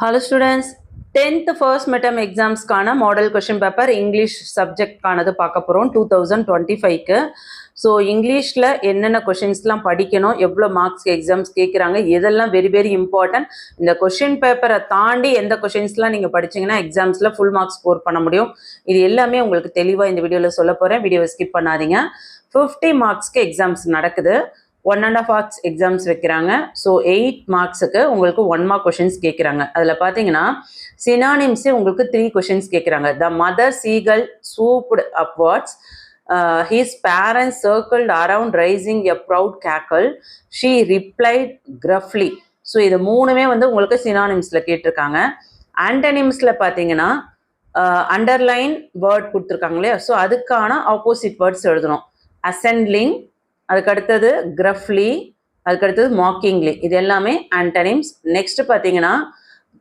Hello students, 10th first midterm exams கான model question paper English subject கானது பார்க்க போகிறோம் 2025க்கு. So இங்கிலீஷில் என்னென்ன கொஷின்ஸ்லாம் படிக்கணும், எவ்வளோ மார்க்ஸ்க்கு எக்ஸாம்ஸ் கேட்குறாங்க, இதெல்லாம் வெரி வெரி இம்பார்ட்டன்ட். இந்த கொஷின் பேப்பரை தாண்டி எந்த கொஷின்ஸ்லாம் நீங்கள் படிச்சிங்கன்னா எக்ஸாம்ஸில் ஃபுல் மார்க்ஸ் ஸ்கோர் பண்ண முடியும். இது எல்லாமே உங்களுக்கு தெளிவாக இந்த வீடியோவில் சொல்ல போகிறேன். வீடியோவை ஸ்கிப் பண்ணாதீங்க. 50 மார்க்ஸ்க்கு எக்ஸாம்ஸ் நடக்குது. 1.5 hours எக்ஸாம்ஸ் வைக்கிறாங்க. ஸோ 8 மார்க்ஸுக்கு உங்களுக்கு 1 mark கொஷின்ஸ் கேட்குறாங்க. அதில் பார்த்தீங்கன்னா சினானிம்ஸே உங்களுக்கு 3 கொஷின்ஸ் கேட்குறாங்க. The mother seagull swooped upwards, his parents circled around raising a proud cackle, she replied gruffly. So இது மூணுமே வந்து உங்களுக்கு சினானிம்ஸில் கேட்டிருக்காங்க. ஆன்டனிம்ஸில் பார்த்தீங்கன்னா அண்டர்லைன் வேர்ட் கொடுத்துருக்காங்க இல்லையா, ஸோ அதுக்கான ஆப்போசிட் வேர்ட்ஸ் எழுதணும். அசெண்ட்லிங், அதுக்கடுத்தது கிரஃப்லி, அதுக்கடுத்தது மாக்கிங்லி, இது எல்லாமே ஆன்டனிம்ஸ். நெக்ஸ்ட் பார்த்தீங்கன்னா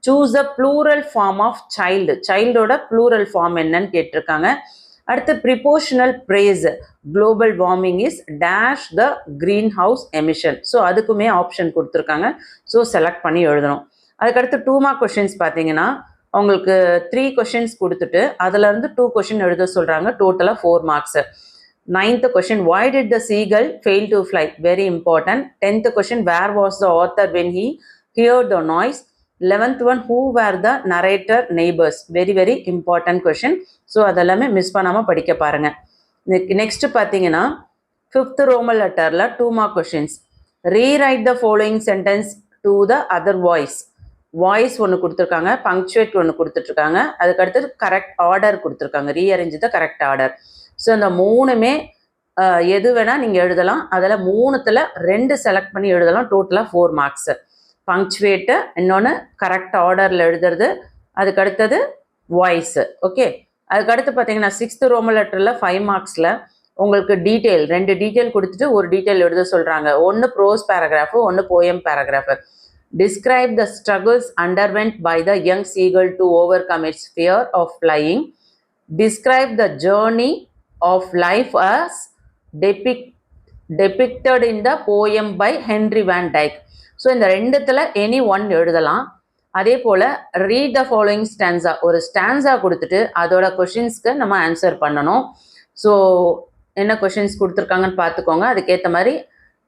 choose a plural form of child, சைல்டோட ப்ளூரல் ஃபார்ம் என்னன்னு கேட்டிருக்காங்க. அடுத்து prepositional phrase, global warming is dash the green house emission, so அதுக்குமே ஆப்ஷன் கொடுத்துருக்காங்க. ஸோ செலக்ட் பண்ணி எழுதணும். அதுக்கடுத்து 2 mark கொஷின்ஸ் பார்த்தீங்கன்னா அவங்களுக்கு 3 கொஷின்ஸ் கொடுத்துட்டு அதுலேருந்து 2 கொஷின் எழுத சொல்கிறாங்க. டோட்டலாக 4 marks. 9th question, why did the seagull fail to fly? Very important. 10th question, where was the author when he heard the noise? 11th one, who were the narrator neighbors? Very very important question. So அதெல்லாமே miss பண்ணாமல் படிக்க பாருங்க. Next பார்த்தீங்கன்னா 5th Roman லெட்டரில் 2 mark questions. Rewrite the following sentence to the other voice. Voice ஒன்று கொடுத்துருக்காங்க, punctuate ஒன்று கொடுத்துட்ருக்காங்க, அதுக்கடுத்தது கரெக்ட் ஆர்டர் கொடுத்துருக்காங்க. Rearrange the correct order. So இந்த மூணுமே எது வேணால் நீங்கள் எழுதலாம். அதில் 3த்துல 2 செலக்ட் பண்ணி எழுதலாம். டோட்டலாக 4 marks. பங்க்சுவேட்டு, இன்னொன்று கரெக்ட் ஆர்டரில் எழுதுறது, அதுக்கடுத்தது வாய்ஸு. ஓகே, அதுக்கடுத்து பார்த்தீங்கன்னா 6th Roman லெட்டரில் 5 marksல உங்களுக்கு டீட்டெயில் 2 டீட்டெயில் கொடுத்துட்டு ஒரு டீட்டெயில் எழுத சொல்கிறாங்க. ஒன்று ப்ரோஸ் பேராகிராஃபு, ஒன்று poem paragraph. Describe the struggles underwent by the young seagull to overcome its fear of flying. Describe the journey of life as depicted in the poem by Henry van Dyke. So இந்த 2த்துல any one எழுதலாம். அதே போல் read the following stanza, ஒரு stanza கொடுத்துட்டு அதோட கொஷின்ஸ்க்கு நம்ம answer பண்ணணும். So என்ன questions கொடுத்துருக்காங்கன்னு பார்த்துக்கோங்க, அதுக்கேற்ற மாதிரி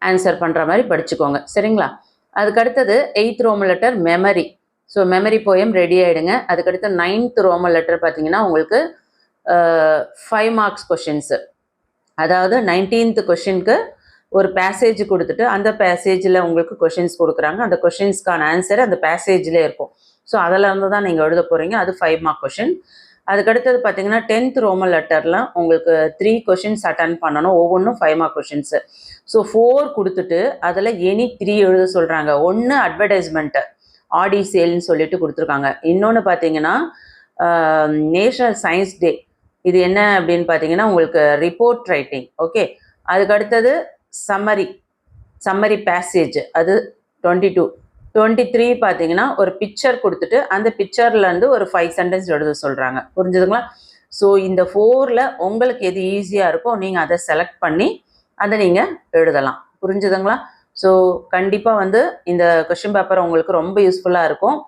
ஆன்சர் பண்ணுற மாதிரி படிச்சுக்கோங்க, சரிங்களா? அதுக்கடுத்தது 8th Roman letter memory. So memory poem ready ஆகிடுங்க. அதுக்கடுத்து 9th Roman லெட்டர் பார்த்தீங்கன்னா உங்களுக்கு 5 marks கொஷின்ஸு. அதாவது 19th கொஷினுக்கு ஒரு பேசேஜ் கொடுத்துட்டு அந்த பேசேஜில் உங்களுக்கு கொஷின்ஸ் கொடுக்குறாங்க. அந்த கொஷின்ஸ்க்கான ஆன்சர் அந்த பேசேஜில் இருக்கும். ஸோ அதில் இருந்து தான் நீங்கள் எழுத போகிறீங்க. அது 5 mark கொஷின். அதுக்கடுத்தது பார்த்தீங்கன்னா 10th Roman லெட்டரில் உங்களுக்கு 3 கொஷின்ஸ் அட்டன் பண்ணணும். ஒவ்வொன்றும் 5 mark கொஷின்ஸு. ஸோ 4 கொடுத்துட்டு அதில் எனி 3 எழுத சொல்கிறாங்க. ஒன்று அட்வர்டைஸ்மெண்ட்டு, ஆடி சேல்னு சொல்லிட்டு கொடுத்துருக்காங்க. இன்னொன்று பார்த்தீங்கன்னா நேஷனல் சயின்ஸ் டே, இது என்ன அப்படின்னு பார்த்தீங்கன்னா உங்களுக்கு ரிப்போர்ட் ரைட்டிங். ஓகே, அதுக்கு அடுத்தது சம்மரி பேசேஜ், அது 22. 23 பார்த்தீங்கன்னா ஒரு பிக்சர் கொடுத்துட்டு அந்த பிக்சர்லேருந்து ஒரு 5 சென்டென்ஸ் எழுத சொல்கிறாங்க. புரிஞ்சுதுங்களா? ஸோ இந்த 4ல் உங்களுக்கு எது ஈஸியாக இருக்கோ நீங்கள் அதை செலக்ட் பண்ணி அதை நீங்கள் எழுதலாம். புரிஞ்சுதுங்களா? ஸோ கண்டிப்பாக வந்து இந்த கொஷின் பேப்பர் உங்களுக்கு ரொம்ப யூஸ்ஃபுல்லாக இருக்கும்.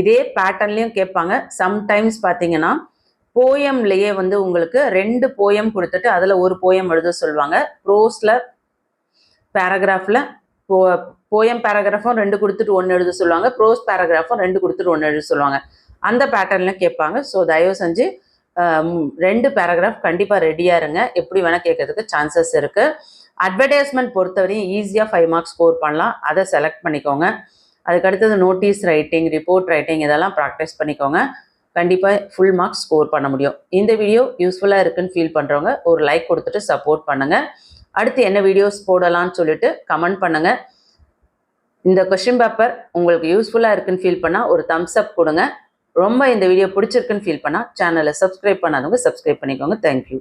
இதே பேட்டர்ன்லேயும் கேட்பாங்க. சம்டைம்ஸ் பார்த்தீங்கன்னா போயம்லேயே வந்து உங்களுக்கு 2 போயம் கொடுத்துட்டு அதில் ஒரு போயம் எழுத சொல்லுவாங்க. ப்ரோஸில் பேராகிராஃபில் போயம் பேராகிராஃபும் 2 கொடுத்துட்டு 1 எழுத சொல்லுவாங்க. ப்ரோஸ் பேராகிராஃபும் 2 கொடுத்துட்டு 1 எழுத சொல்லுவாங்க. அந்த பேட்டர்னில் கேட்பாங்க. ஸோ தயவு செஞ்சு 2 பேராகிராஃப் கண்டிப்பாக ரெடியாக இருங்க. எப்படி வேணால் கேட்கறதுக்கு சான்சஸ் இருக்குது. அட்வர்டைஸ்மெண்ட் பொறுத்தவரையும் ஈஸியாக 5 marks ஸ்கோர் பண்ணலாம். அதை செலக்ட் பண்ணிக்கோங்க. அதுக்கடுத்தது நோட்டீஸ் ரைட்டிங், ரிப்போர்ட் ரைட்டிங், இதெல்லாம் ப்ராக்டிஸ் பண்ணிக்கோங்க. கண்டிப்பாக ஃபுல் மார்க்ஸ் ஸ்கோர் பண்ண முடியும். இந்த வீடியோ யூஸ்ஃபுல்லாக இருக்குன்னு ஃபீல் பண்ணுறவங்க ஒரு லைக் கொடுத்துட்டு சப்போர்ட் பண்ணுங்கள். அடுத்து என்ன வீடியோஸ் போடலான்னு சொல்லிட்டு கமெண்ட் பண்ணுங்கள். இந்த கொஷின் பேப்பர் உங்களுக்கு யூஸ்ஃபுல்லாக இருக்குன்னு ஃபீல் பண்ணால் ஒரு தம்ஸ் அப் கொடுங்க. ரொம்ப இந்த வீடியோ பிடிச்சிருக்குன்னு ஃபீல் பண்ணால் சேனலை சப்ஸ்கிரைப் பண்ணாதவங்க சப்ஸ்கிரைப் பண்ணிக்கோங்க. தேங்க்யூ.